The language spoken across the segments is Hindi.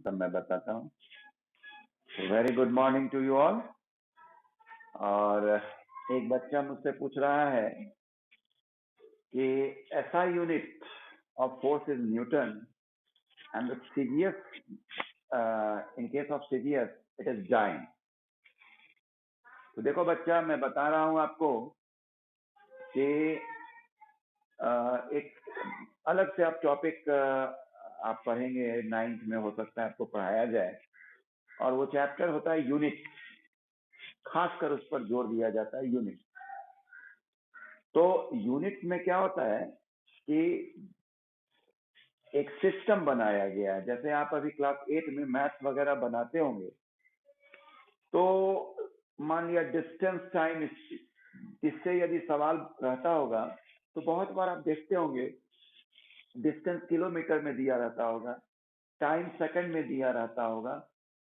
तब मैं बताता हूँ। Very good morning to you all. और एक बच्चा मुझसे पूछ रहा है कि SI unit of force is newton and the CGS in case of CGS it is dyne. तो देखो बच्चा, मैं बता रहा हूँ आपको कि एक अलग से आप टॉपिक आप पढ़ेंगे, 9th में हो सकता है आपको पढ़ाया जाए, और वो चैप्टर होता है यूनिट। खासकर उस पर जोर दिया जाता है यूनिट। तो यूनिट में क्या होता है कि एक सिस्टम बनाया गया है। जैसे आप अभी क्लास 8 में मैथ्स वगैरह बनाते होंगे, तो मान लिया डिस्टेंस टाइम, इससे यदि सवाल रहता होगा तो बहुत बार आप देखते होंगे डिस्टेंस किलोमीटर में दिया रहता होगा, टाइम सेकंड में दिया रहता होगा।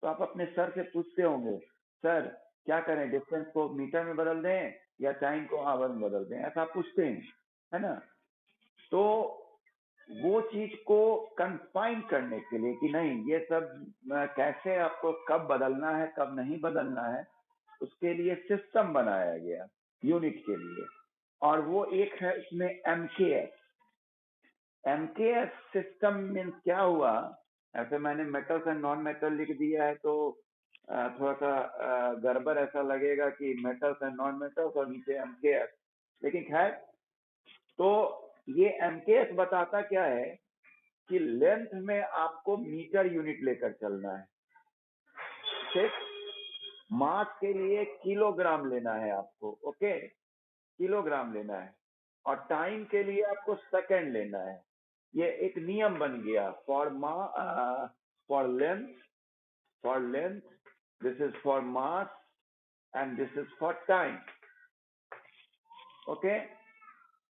तो आप अपने सर से पूछते होंगे, सर क्या करें, डिस्टेंस को मीटर में बदल दें या टाइम को आवर में बदल दें, ऐसा पूछते हैं, है ना। तो वो चीज को कंफाइन करने के लिए कि नहीं, ये सब कैसे आपको कब बदलना है कब नहीं बदलना है, उसके लिए सिस्टम बनाया गया यूनिट के लिए। और वो एक है इसमें MKS। MKS सिस्टम मीन्स क्या हुआ, ऐसे मैंने मेटल्स एंड नॉन मेटल लिख दिया है तो थोड़ा सा गड़बड़ ऐसा लगेगा कि मेटल्स एंड नॉन मेटल्स और नीचे MKS, लेकिन खैर। तो ये MKS बताता क्या है कि लेंथ में आपको मीटर यूनिट लेकर चलना है, ठीक। मास के लिए किलोग्राम लेना है आपको, ओके, किलोग्राम लेना है। और टाइम के लिए आपको सेकंड लेना है। ये एक नियम बन गया for length this is for mass and this is for time, okay.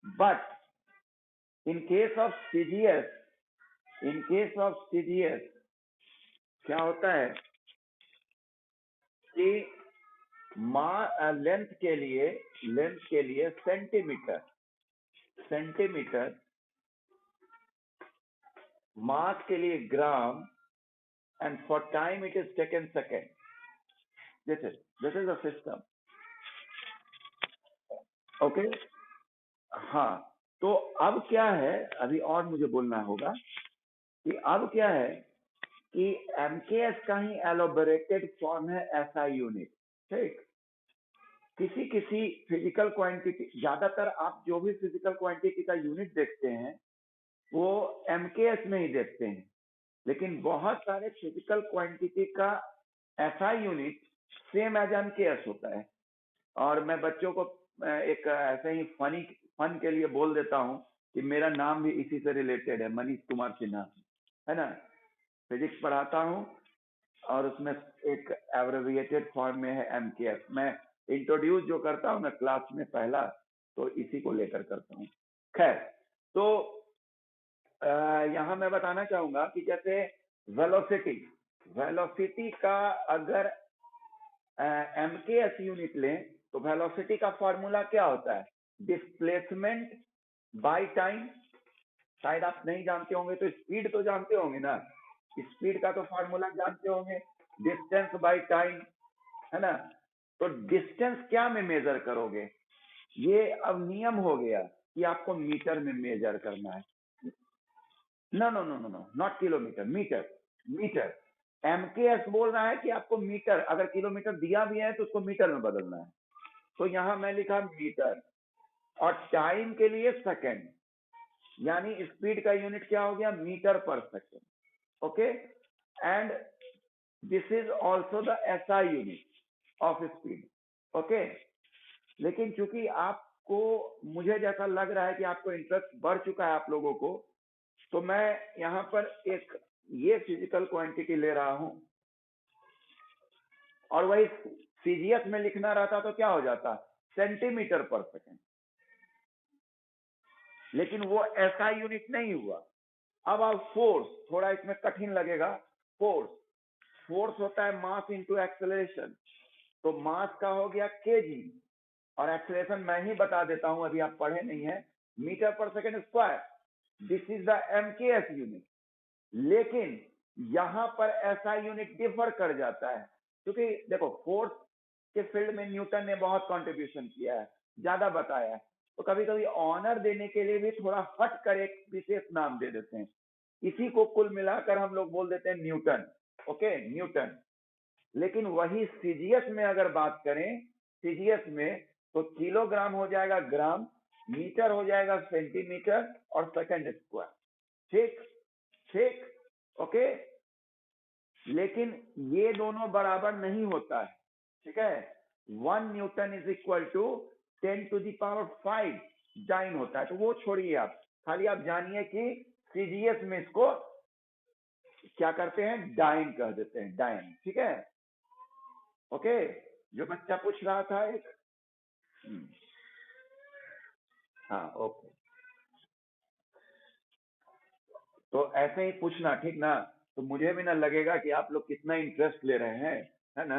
But in case of CGS क्या होता है कि लेंथ के लिए सेंटीमीटर, मास के लिए gram, and for time it is taken second. This is a system, okay. हाँ, तो अब क्या है, अभी और मुझे बोलना होगा कि अब क्या है कि MKS का ही एलोबरेटेड फॉर्म है SI यूनिट, ठीक। किसी फिजिकल क्वांटिटी, ज्यादातर आप जो भी फिजिकल क्वांटिटी का यूनिट देखते हैं वो MKS में ही देखते हैं, लेकिन बहुत सारे फिजिकल क्वांटिटी का SI unit same as MKS होता है। और मैं बच्चों को एक ऐसे ही फन के लिए बोल देता हूँ कि मेरा नाम भी इसी से रिलेटेड है, मनीष कुमार सिन्हा, है ना। फिजिक्स पढ़ाता हूँ और उसमें एक एब्रिविएटेड फॉर्म में है MKS। मैं इंट्रोड्यूस जो करता हूँ ना क्लास में पहला, तो इसी को लेकर करता हूँ। खैर, तो यहाँ मैं बताना चाहूंगा कि जैसे वेलोसिटी का अगर MKS यूनिट लें तो वेलोसिटी का फॉर्मूला क्या होता है, डिस्प्लेसमेंट बाय टाइम। शायद आप नहीं जानते होंगे तो स्पीड तो जानते होंगे ना, स्पीड का तो फॉर्मूला जानते होंगे, डिस्टेंस बाय टाइम, है ना। तो डिस्टेंस क्या में मेजर करोगे, ये अब नियम हो गया कि आपको मीटर में मेजर करना है। No no no no no, not kilometre, metre. MKS बोल रहा है कि आपको मीटर, अगर किलोमीटर दिया भी है तो उसको मीटर में बदलना है। तो यहां मैं लिखा मीटर, और टाइम के लिए सेकंड, यानी स्पीड का यूनिट क्या हो गया, मीटर पर second, okay. And this is also the SI unit of speed, okay. लेकिन चूंकि आपको, मुझे जैसा लग रहा है कि आपको इंटरेस्ट बढ़ चुका है आप लोगों को, तो मैं यहाँ पर एक ये फिजिकल क्वांटिटी ले रहा हूं, और वही CGS में लिखना रहता तो क्या हो जाता, सेंटीमीटर पर सेकंड। लेकिन वो SI यूनिट नहीं हुआ। अब आप फोर्स, थोड़ा इसमें कठिन लगेगा। फोर्स होता है मास इंटू एक्सेलरेशन। तो मास का हो गया kg, और एक्सेलरेशन मैं ही बता देता हूं, अभी आप पढ़े नहीं है, मीटर पर second square. This is the MKS unit. लेकिन यहां पर ऐसा यूनिट डिफर कर जाता है, क्योंकि देखो फोर्स के फील्ड में न्यूटन ने बहुत कंट्रीब्यूशन किया है, ज्यादा बताया है, तो कभी कभी ऑनर देने के लिए भी थोड़ा हट कर एक विशेष नाम दे देते हैं। इसी को कुल मिलाकर हम लोग बोल देते हैं न्यूटन। Okay, Newton. लेकिन वही सीजीएस में अगर बात करें, सीजीएस में तो किलोग्राम हो जाएगा ग्राम, मीटर हो जाएगा सेंटीमीटर, और सेकंड स्क्वायर। ठीक ठीक, ओके। लेकिन ये दोनों बराबर नहीं होता है, ठीक है। 1 newton is equal to 10⁵ dyne होता है। तो वो छोड़िए आप, खाली आप जानिए कि सीजीएस में इसको क्या करते हैं, डाइन कह देते हैं, डाइन। ठीक है, ओके। जो बच्चा पूछ रहा था एक, हाँ ओके, तो ऐसे ही पूछना, ठीक ना। तो मुझे भी ना लगेगा कि आप लोग कितना इंटरेस्ट ले रहे हैं, है ना।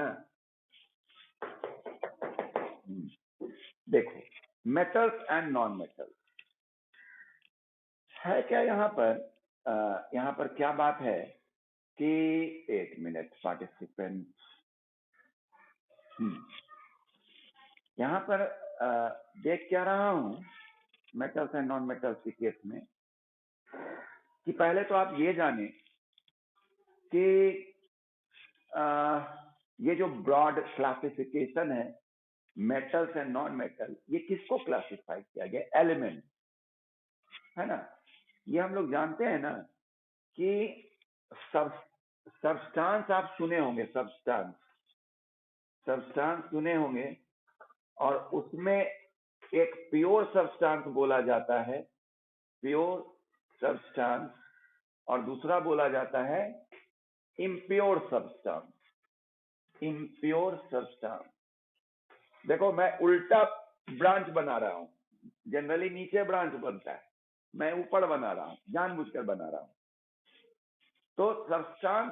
देखो, मेटल्स एंड नॉन मेटल्स है क्या यहाँ पर। यहाँ पर क्या बात है कि 1 मिनट पार्टिसिपेंट, यहाँ पर देख क्या रहा हूँ मेटल्स एंड नॉन मेटल्स के केस में, कि पहले तो आप ये जाने कि ये जो ब्रॉड क्लासिफिकेशन है मेटल्स एंड नॉन मेटल, ये किसको क्लासिफाई किया गया, एलिमेंट, है ना। ये हम लोग जानते हैं ना कि सब्सटेंस आप सुने होंगे, सब्सटेंस सुने होंगे, और उसमें एक प्योर सब्सटेंस बोला जाता है, प्योर सब्सटेंस, और दूसरा बोला जाता है इम्प्योर सब्सटेंस, इम्प्योर सब्सटेंस। देखो मैं उल्टा ब्रांच बना रहा हूं, जनरली नीचे ब्रांच बनता है, मैं ऊपर बना रहा हूं, जानबूझकर बना रहा हूं। तो सब्सटेंस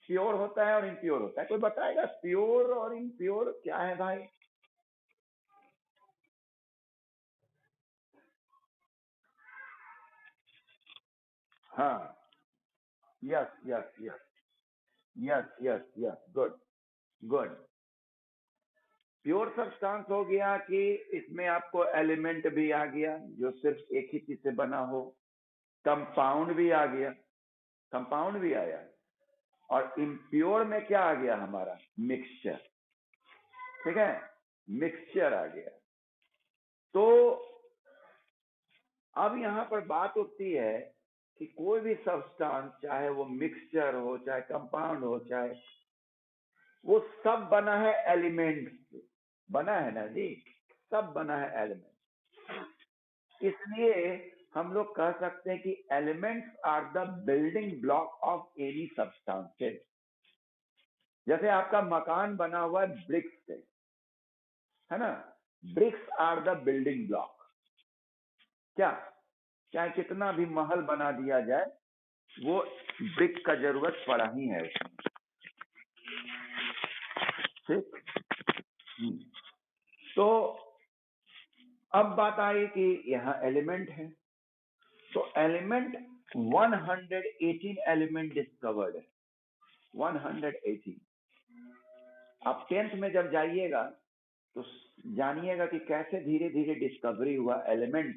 प्योर होता है और इम्प्योर होता है। कोई बताएगा प्योर और इम्प्योर क्या है भाई। हाँ, yes yes yes yes yes yes, good good. Pure substance हो गया कि इसमें आपको एलिमेंट भी आ गया जो सिर्फ एक ही चीज से बना हो, कंपाउंड भी आ गया, कंपाउंड भी आया, और इम्प्योर में क्या आ गया हमारा, मिक्सचर। ठीक है, मिक्सचर आ गया। तो अब यहाँ पर बात उठती है कि कोई भी सब्सटेंस, चाहे वो मिक्सचर हो, चाहे कंपाउंड हो, चाहे वो सब बना है एलिमेंट से, बना है ना जी, सब बना है एलिमेंट। इसलिए हम लोग कह सकते हैं कि elements are the building block of any substances. जैसे आपका मकान बना हुआ है ब्रिक्स से, है ना, bricks are the building block. क्या, चाहे कितना भी महल बना दिया जाए, वो ब्रिक का जरूरत पड़ा ही है उसमें। ठीक, तो अब बात आई कि यहाँ एलिमेंट है, तो एलिमेंट 118 एलिमेंट डिस्कवर्ड है, 118। आप 10th में जब जाइएगा तो जानिएगा कि कैसे धीरे धीरे डिस्कवरी हुआ। एलिमेंट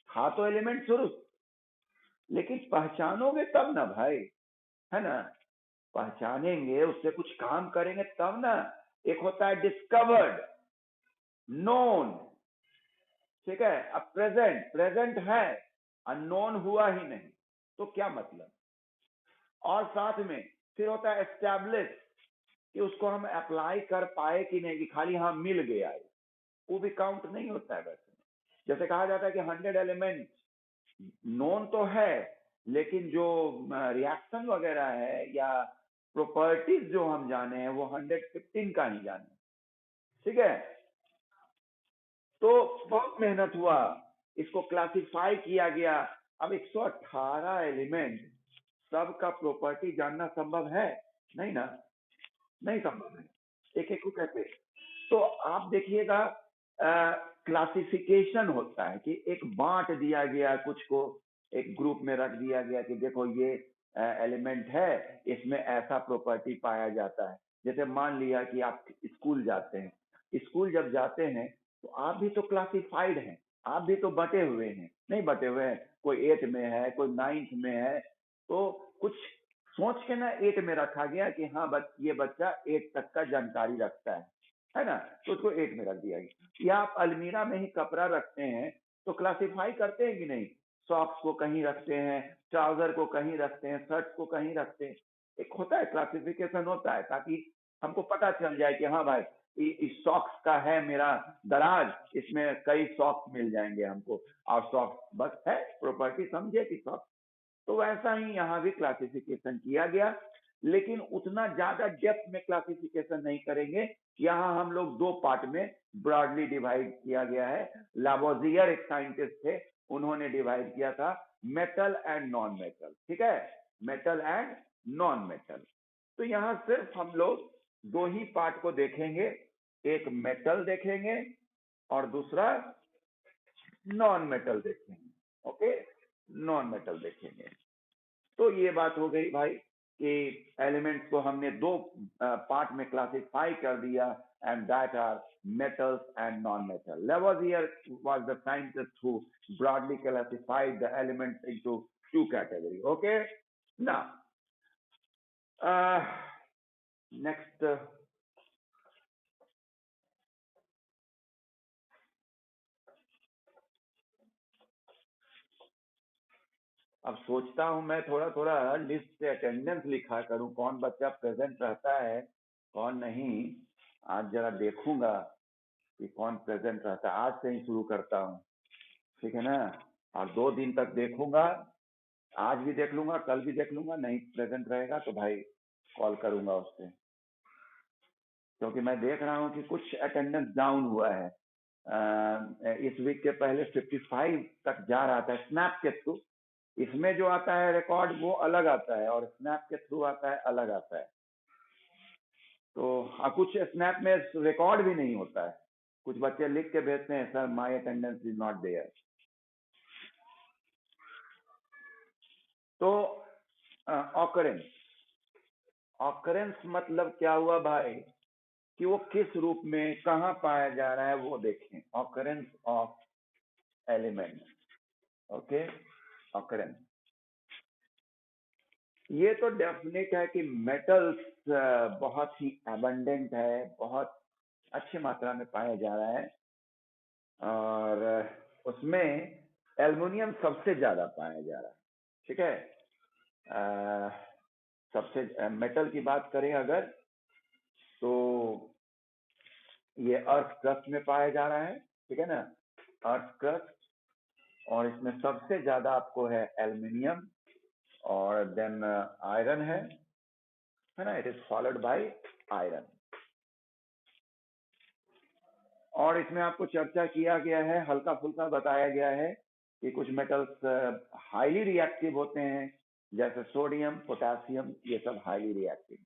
था तो एलिमेंट शुरू, लेकिन पहचानोगे तब ना भाई, है ना, पहचानेंगे, उससे कुछ काम करेंगे तब ना। एक होता है डिस्कवर्ड, नोन, ठीक है। अब प्रेजेंट, प्रेजेंट है, अननोन हुआ ही नहीं, तो क्या मतलब। और साथ में फिर होता है एस्टैब्लिश, कि उसको हम अप्लाई कर पाए कि नहीं, कि खाली हाँ मिल गया है, वो भी काउंट नहीं होता है वैसे। जैसे कहा जाता है कि 100 एलिमेंट नोन तो है, लेकिन जो रिएक्शन वगैरह है या प्रॉपर्टीज जो हम जाने हैं वो 115 का ही जाने। ठीक है, तो बहुत मेहनत हुआ, इसको क्लासिफाई किया गया। अब 118 एलिमेंट, सबका प्रॉपर्टी जानना संभव है नहीं ना, नहीं संभव है, एक एक को कैसे। तो आप देखिएगा क्लासिफिकेशन होता है कि एक बांट दिया गया कुछ को, एक ग्रुप में रख दिया गया कि देखो ये एलिमेंट है, इसमें ऐसा प्रॉपर्टी पाया जाता है। जैसे मान लिया कि आप स्कूल जाते हैं, स्कूल जब जाते हैं तो आप भी तो क्लासिफाइड हैं, आप भी तो बटे हुए हैं, नहीं बटे हुए हैं, कोई 8 में है, कोई 9th में है, तो कुछ सोच के ना 8 में रखा गया कि हाँ ये बच्चा 8 तक का जानकारी रखता है ना, तो उसको 8 में रख दिया गया। या आप अलमीरा में ही कपड़ा रखते हैं तो क्लासिफाई करते हैं कि नहीं, सॉक्स को कहीं रखते हैं, ट्राउजर को कहीं रखते हैं, शर्ट को कहीं रखते हैं, एक होता है क्लासिफिकेशन होता है, ताकि हमको पता चल जाए कि हाँ भाई इस सॉक्स का है मेरा दराज, इसमें कई सॉक्स मिल जाएंगे हमको, और सॉक्स बस है प्रॉपर्टी, समझे कि सॉक्स। तो वैसा ही यहाँ भी क्लासिफिकेशन किया गया, लेकिन उतना ज्यादा डेप्थ में क्लासिफिकेशन नहीं करेंगे। यहाँ हम लोग दो पार्ट में ब्रॉडली डिवाइड किया गया है। लावोजियर एक साइंटिस्ट थे, उन्होंने डिवाइड किया था मेटल एंड नॉन मेटल, ठीक है, मेटल एंड नॉन मेटल। तो यहाँ सिर्फ हम लोग दो ही पार्ट को देखेंगे, एक मेटल देखेंगे और दूसरा नॉन मेटल देखेंगे। ओके, नॉन मेटल देखेंगे। तो ये बात हो गई भाई कि एलिमेंट्स को हमने दो पार्ट में क्लासिफाई कर दिया, and that are metals and non-metal. Lavoisier was the scientist who broadly classified the elements into two categories. Okay, now next अब सोचता हूं मैं थोड़ा थोड़ा लिस्ट से अटेंडेंस लिखा करूं, कौन बच्चा प्रेजेंट रहता है कौन नहीं। आज जरा देखूंगा कि कौन प्रेजेंट रहता है, आज से ही शुरू करता हूँ, ठीक है ना, और 2 दिन तक देखूंगा, आज भी देख लूंगा, कल भी देख लूंगा, नहीं प्रेजेंट रहेगा तो भाई कॉल करूंगा उससे, क्योंकि मैं देख रहा हूँ कि कुछ अटेंडेंस डाउन हुआ है। इस वीक के पहले 55 तक जा रहा था स्नैप के थ्रू, इसमें जो आता है रिकॉर्ड वो अलग आता है और स्नैप के थ्रू आता है अलग आता है। तो कुछ स्नैप में रिकॉर्ड भी नहीं होता है, कुछ बच्चे लिख के भेजते हैं sir my attendance is not there. तो ऑकरेंस, ऑकरेंस मतलब क्या हुआ भाई कि वो किस रूप में कहाँ पाया जा रहा है वो देखें, occurrence of element. Okay, occurrence ये तो डेफिनेट है कि मेटल्स बहुत ही एबंडेंट है, बहुत अच्छी मात्रा में पाया जा रहा है, और उसमें एल्युमिनियम सबसे ज्यादा पाया जा रहा है, ठीक है। सबसे मेटल की बात करें अगर तो ये अर्थ क्रस्ट में पाया जा रहा है, ठीक है ना, अर्थ क्रस्ट, और इसमें सबसे ज्यादा आपको है एल्युमिनियम और देन आयरन है ना, it is followed by iron. और इसमें आपको चर्चा किया गया है, हल्का फुल्का बताया गया है कि कुछ मेटल्स हाईली रिएक्टिव होते हैं, जैसे सोडियम पोटेशियम, ये सब हाईली रिएक्टिव।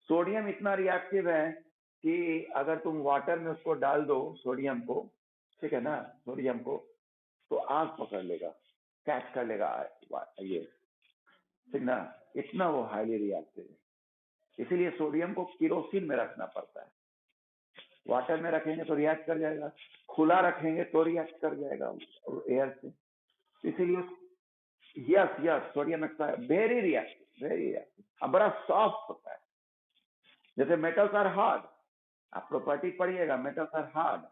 सोडियम इतना रिएक्टिव है कि अगर तुम वाटर में उसको डाल दो सोडियम को, ठीक है ना, सोडियम को, तो आग पकड़ लेगा, कैच कर लेगा ये, ठीक ना, इतना वो हाईली रिएक्टिव है। इसीलिए सोडियम को केरोसिन में रखना पड़ता है, वाटर में रखेंगे तो रिएक्ट कर जाएगा, खुला रखेंगे तो रिएक्ट कर जाएगा एयर से, इसीलिए yes yes sodium very reactive, very reactive, बड़ा सॉफ्ट होता है। जैसे मेटल्स आर हार्ड, आप प्रॉपर्टी पढ़िएगा, मेटल्स आर हार्ड,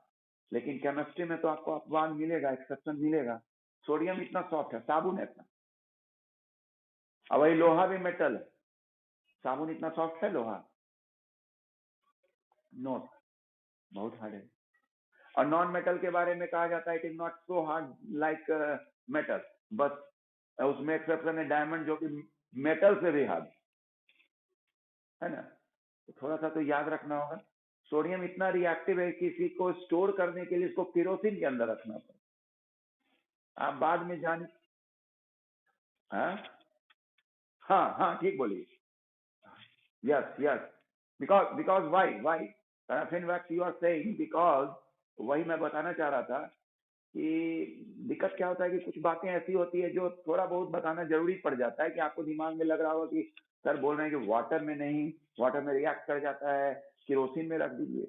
लेकिन केमिस्ट्री में तो आपको अपवाद मिलेगा, एक्सेप्शन मिलेगा। सोडियम इतना सॉफ्ट है, साबुन है इतना, और वही लोहा भी मेटल है, साबुन इतना सॉफ्ट है लोहा, नो, बहुत हार्ड है। और नॉन मेटल के बारे में कहा जाता है it is not so hard like metal, बस उसमें एक्सेप्शन है डायमंड, जो कि मेटल से भी हार्ड है ना, तो थोड़ा सा तो याद रखना होगा। सोडियम इतना रिएक्टिव है कि किसी को स्टोर करने के लिए इसको केरोसिन के अंदर रखना पड़ता, आप बाद में जान, हाँ हाँ हाँ ठीक बोलिए, yes yes, because why paraffin wax you are saying, because वही मैं बताना चाह रहा था कि दिक्कत क्या होता है कि कुछ बातें ऐसी होती है जो थोड़ा बहुत बताना जरूरी पड़ जाता है कि आपको दिमाग में लग रहा होगा कि सर बोल रहे हैं कि वाटर में नहीं, वाटर में रिएक्ट कर जाता है, केरोसिन में रख दीजिए।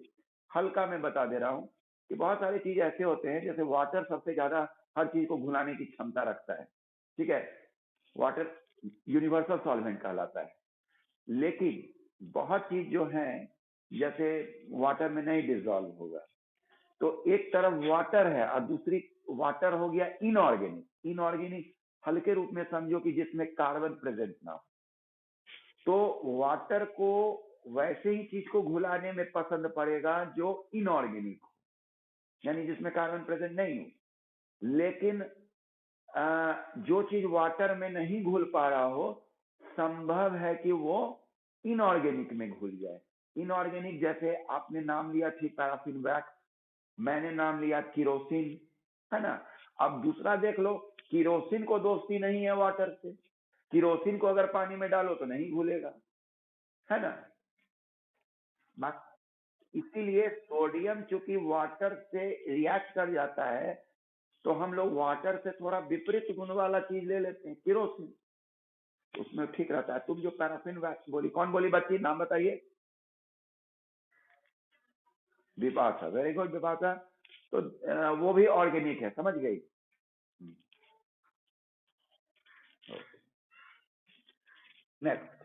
हल्का मैं बता दे रहा हूँ कि बहुत सारी चीज ऐसे होते हैं, जैसे वाटर सबसे ज्यादा हर चीज को घुलाने की क्षमता रखता है, ठीक है, वाटर यूनिवर्सल सॉल्वेंट कहलाता है। लेकिन बहुत चीज जो है जैसे वाटर में नहीं डिजोल्व होगा, तो एक तरफ वाटर है और दूसरी वाटर हो गया इनऑर्गेनिक। इनऑर्गेनिक हल्के रूप में समझो कि जिसमें कार्बन प्रेजेंट ना हो। तो वाटर को वैसे ही चीज को घुलाने में पसंद पड़ेगा जो इनऑर्गेनिक हो, यानी जिसमें कार्बन प्रेजेंट नहीं हो। लेकिन जो चीज वाटर में नहीं घुल पा रहा हो, संभव है कि वो इनऑर्गेनिक में घुल जाए। इनऑर्गेनिक जैसे आपने नाम लिया थी पैराफिन वैक्स, मैंने नाम लिया किरोसिन, है ना। अब दूसरा देख लो, किरोसिन को दोस्ती नहीं है वाटर से। किरोसिन को अगर पानी में डालो तो नहीं घुलेगा, है ना। इसीलिए सोडियम चूंकि वाटर से रिएक्ट कर जाता है, तो हम लोग वाटर से थोड़ा विपरीत गुण वाला चीज ले लेते हैं, किरोसिन, उसमें ठीक रहता है। तुम जो पैराफिन वैक्स बोली, कौन बोली बच्ची, नाम बताइए। Vipasha, very good Vipasha. तो वो भी ऑर्गेनिक है, समझ गई। नेक्स्ट,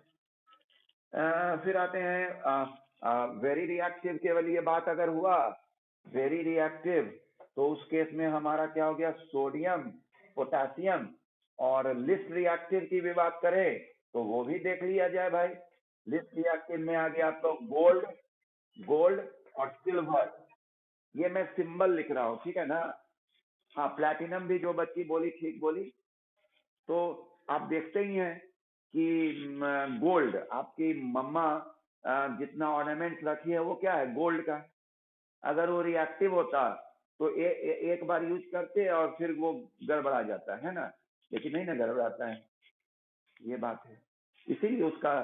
फिर आते हैं वेरी रिएक्टिव। केवल ये बात अगर हुआ वेरी रिएक्टिव, तो उस केस में हमारा क्या हो गया, सोडियम, पोटेशियम। और लिस्ट रिएक्टिव की भी बात करें तो वो भी देख लिया जाए भाई। लिस्ट रिएक्टिव में आ गया तो गोल्ड, गोल्ड और सिल्वर। ये मैं सिंबल लिख रहा हूँ, ठीक है ना। हाँ, प्लैटिनम भी जो बच्ची बोली ठीक बोली। तो आप देखते ही हैं कि गोल्ड, आपकी मम्मा जितना ऑर्नामेंट रखी है वो क्या है, गोल्ड का। अगर वो रिएक्टिव होता तो एक बार यूज करते और फिर वो गड़बड़ा जाता है ना, लेकिन नहीं ना गड़बड़ाता है, ये बात है। इसीलिए उसका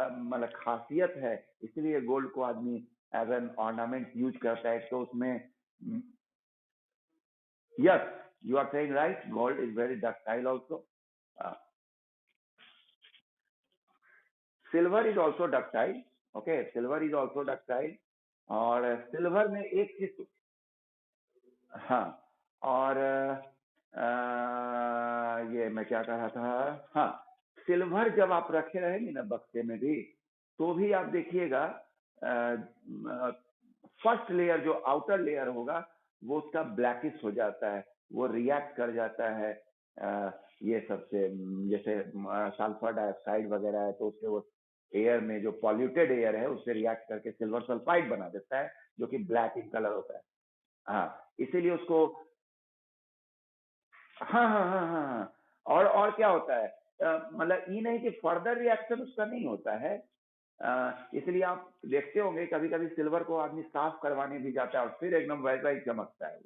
मतलब खासियत है, इसीलिए गोल्ड को आदमी एज एन ऑर्नामेंट यूज करता है। तो उसमें yes, you are saying right, gold is very ductile also. Silver is also ductile, okay, silver is also ductile. और सिल्वर में एक चीज, हाँ, और ये मैं क्या कह रहा था, हाँ, सिल्वर जब आप रखे रहेंगे ना बक्से में भी, तो भी आप देखिएगा फर्स्ट लेयर जो आउटर लेयर होगा वो उसका ब्लैकिश हो जाता है, वो रिएक्ट कर जाता है ये सबसे, जैसे सल्फर डाइऑक्साइड वगैरह है तो उससे वो एयर में जो पॉल्यूटेड एयर है उससे रिएक्ट करके सिल्वर सल्फाइड बना देता है, जो कि ब्लैक इन कलर होता है। हाँ, इसीलिए उसको, हाँ हाँ हाँ हाँ हाँ। और क्या होता है, मतलब ये नहीं कि फर्दर रिएक्शन उसका नहीं होता है। इसलिए आप देखते होंगे कभी कभी सिल्वर को आदमी साफ करवाने भी जाता है और फिर एकदम वैसा ही चमकता है।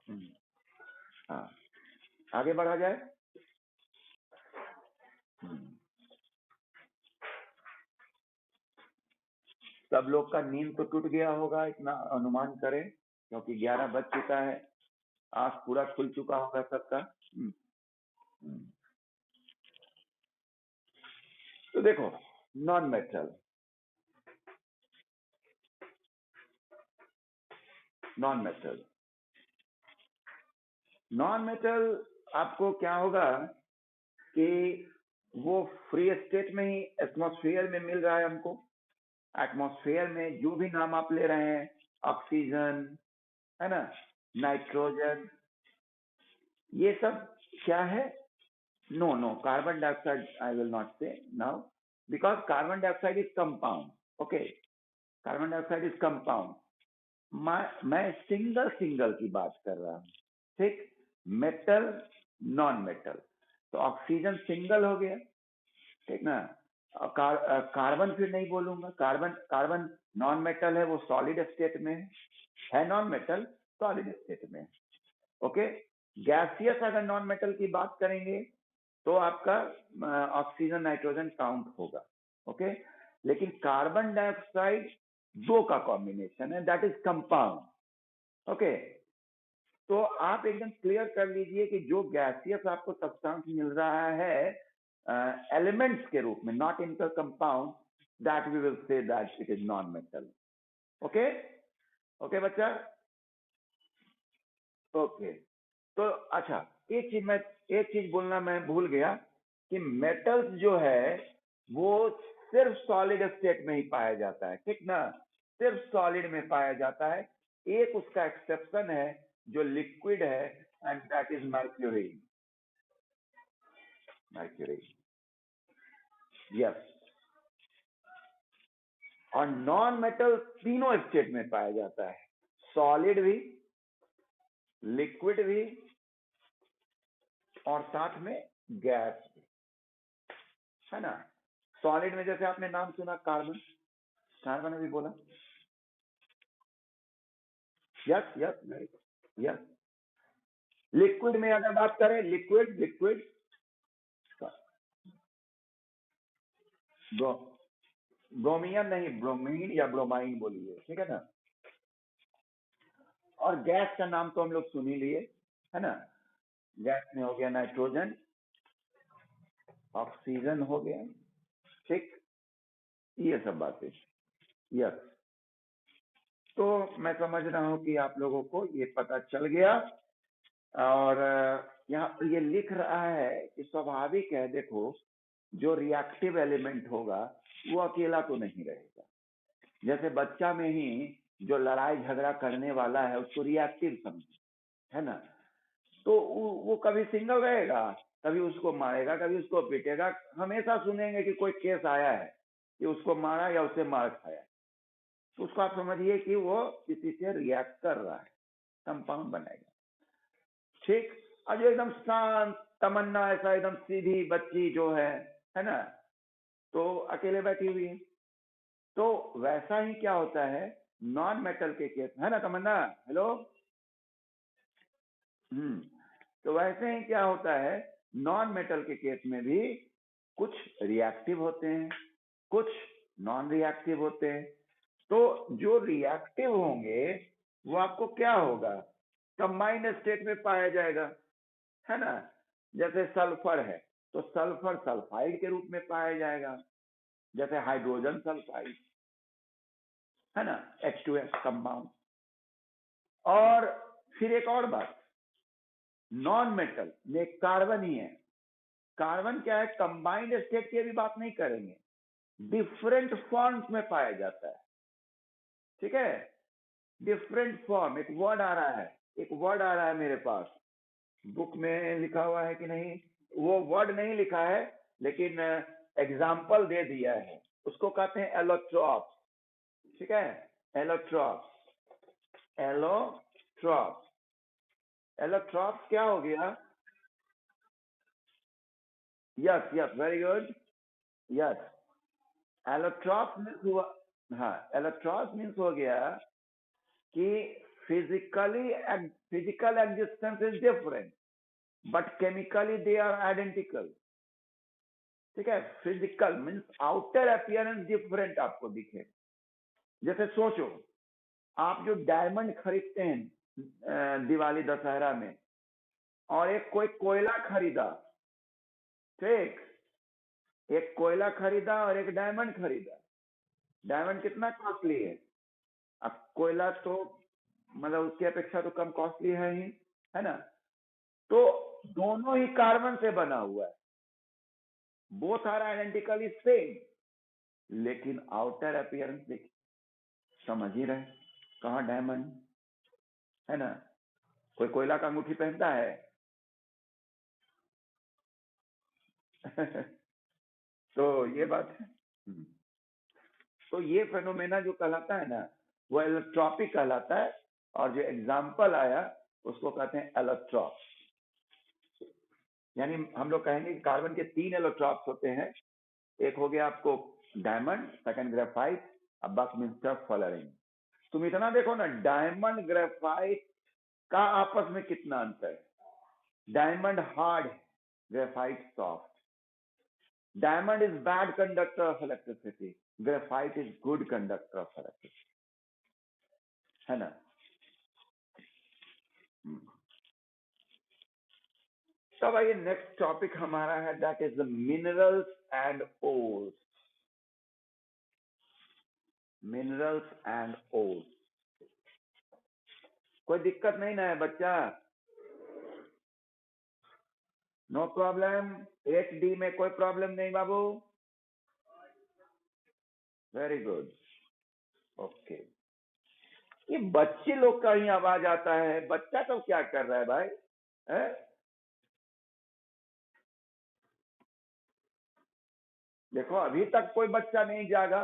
हम्म, हाँ, आगे बढ़ा जाए। हम्म, सब लोग का नींद तो टूट गया होगा, इतना अनुमान करें, क्योंकि 11 बज चुका है, आंख पूरा खुल चुका होगा सबका। हम्म। तो देखो, non metal, non metal, non metal आपको क्या होगा कि वो फ्री स्टेट में ही एटमॉस्फेयर में मिल रहा है हमको। एटमॉस्फेयर में जो भी नाम आप ले रहे हैं, ऑक्सीजन, है ना, नाइट्रोजन, ये सब क्या है, no no, carbon dioxide I will not say now, because carbon dioxide is compound, okay, carbon dioxide is compound. मैं सिंगल सिंगल की बात कर रहा हूँ, ठीक, मेटल, नॉन मेटल। तो ऑक्सीजन सिंगल हो गया, ठीक ना। कार्बन फिर नहीं बोलूंगा, कार्बन, कार्बन नॉन मेटल है, वो सॉलिड स्टेट में है नॉन मेटल, सॉलिड स्टेट में, ओके। गैसियस अगर नॉन मेटल की बात करेंगे तो आपका ऑक्सीजन नाइट्रोजन काउंट होगा, ओके। लेकिन कार्बन डाइऑक्साइड दो का कॉम्बिनेशन है, दैट इज कंपाउंड, ओके, तो आप एकदम क्लियर कर लीजिए कि जो गैसियस आपको सब्सटेंस मिल रहा है एलिमेंट्स के रूप में, not in compound, that we will say that it is non metal. Okay okay बच्चा, ओके। तो अच्छा, एक चीज बोलना मैं भूल गया कि मेटल्स जो है वो सिर्फ सॉलिड स्टेट में ही पाया जाता है, ठीक ना, सिर्फ सॉलिड में पाया जाता है। एक उसका एक्सेप्शन है जो लिक्विड है, and that is mercury. Mercury, yes. और नॉन मेटल तीनों स्टेट में पाया जाता है, सॉलिड भी, लिक्विड भी, और साथ में गैस भी, है ना। सॉलिड में जैसे आपने नाम सुना कार्बन, कार्बन अभी बोला, यस यस यस। लिक्विड में अगर बात करें, लिक्विड लिक्विड ब्रोमियन नहीं, ब्रोमीन या ब्रोमाइन बोलिए, ठीक है ना। और गैस का नाम तो हम लोग सुन ही लिए, है ना। गैस में हो गया नाइट्रोजन, ऑक्सीजन हो गया, ठीक, ये सब बातें, यस। तो मैं समझ रहा हूं कि आप लोगों को ये पता चल गया। और यहाँ ये लिख रहा है कि स्वाभाविक है, देखो जो रिएक्टिव एलिमेंट होगा वो अकेला तो नहीं रहेगा। जैसे बच्चा में ही जो लड़ाई झगड़ा करने वाला है उसको रिएक्टिव समझे, है ना। तो वो कभी सिंगल रहेगा, कभी उसको मारेगा, कभी उसको पीटेगा। हमेशा सुनेंगे कि कोई केस आया है कि उसको मारा या उससे मार खाया, तो उसको आप समझिए कि वो किसी से रिएक्ट कर रहा है, कंपाउंड बनेगा, ठीक। और जो एकदम शांत तमन्ना, ऐसा एकदम सीधी बच्ची जो है ना, तो अकेले बैठी हुई है। तो वैसा ही क्या होता है नॉन मेटल के केस, है ना तमन्ना, हेलो। तो वैसे ही क्या होता है नॉन मेटल के केस में भी, कुछ रिएक्टिव होते हैं, कुछ नॉन रिएक्टिव होते हैं। तो जो रिएक्टिव होंगे वो आपको क्या होगा, कंबाइंड स्टेट में पाया जाएगा, है ना। जैसे सल्फर है तो सल्फर सल्फाइड के रूप में पाया जाएगा, जैसे हाइड्रोजन सल्फाइड, है ना, H2S कंपाउंड। और फिर एक और बात, नॉन मेटल में कार्बन ही है। कार्बन क्या है, कंबाइंड स्टेट की भी बात नहीं करेंगे, डिफरेंट फॉर्म्स में पाया जाता है, ठीक है। डिफरेंट फॉर्म, एक वर्ड आ रहा है, एक वर्ड आ रहा है मेरे पास, बुक में लिखा हुआ है कि नहीं, वो वर्ड नहीं लिखा है लेकिन एग्जाम्पल दे दिया है। उसको कहते हैं एलोट्रॉप, ठीक है, एलोट्रॉप। एलोट्रॉप, एलोट्रॉप क्या हो गया, yes yes, very good, yes. Allotrope means हुआ, हाँ, एलोट्रॉप मीन्स हो गया कि physical existence is different but chemically they are identical, ठीक है। Physical means outer appearance different आपको दिखे। जैसे सोचो, आप जो डायमंड खरीदते हैं दिवाली दशहरा में, और एक कोई कोयला खरीदा, ठीक, एक कोयला खरीदा और एक डायमंड खरीदा। डायमंड कितना कॉस्टली है, अब कोयला तो मतलब उसकी अपेक्षा तो कम कॉस्टली है ही, है ना। तो दोनों ही कार्बन से बना हुआ है, बोथ आर आइडेंटिकली सेम, लेकिन आउटर अपीयरेंस देखिए, समझ ही रहे, कहाँ डायमंड, है ना। कोई कोयला का अंगूठी पहनता है तो ये बात है। तो ये फेनोमेना जो कहलाता है ना, वो एलोट्रॉपिक कहलाता है। और जो एग्जाम्पल आया उसको कहते हैं एलोट्रॉप। यानी हम लोग कहेंगे कि कार्बन के 3 एलोट्रॉप्स होते हैं। एक हो गया आपको डायमंड, सेकंड ग्रेफाइट, अब बाकी मिस्टर फ्लोरीन। तुम इतना देखो ना, डायमंड ग्रेफाइट का आपस में कितना अंतर है। Diamond hard, graphite soft. Diamond is bad conductor of electricity, graphite is good conductor of electricity, है ना। तब आइए नेक्स्ट टॉपिक हमारा है, that is the minerals and ores. Minerals and ores, कोई दिक्कत नहीं ना है बच्चा? No problem? 8D में कोई प्रॉब्लम नहीं बाबू? Very good, okay. ये बच्चे लोग का ही आवाज आता है, बच्चा तो क्या कर रहा है भाई? है? देखो अभी तक कोई बच्चा नहीं जागा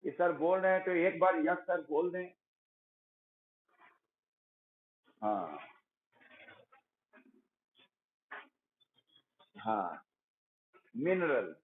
कि सर बोल रहे हैं तो एक बार यस सर बोल दें। हाँ हाँ, मिनरल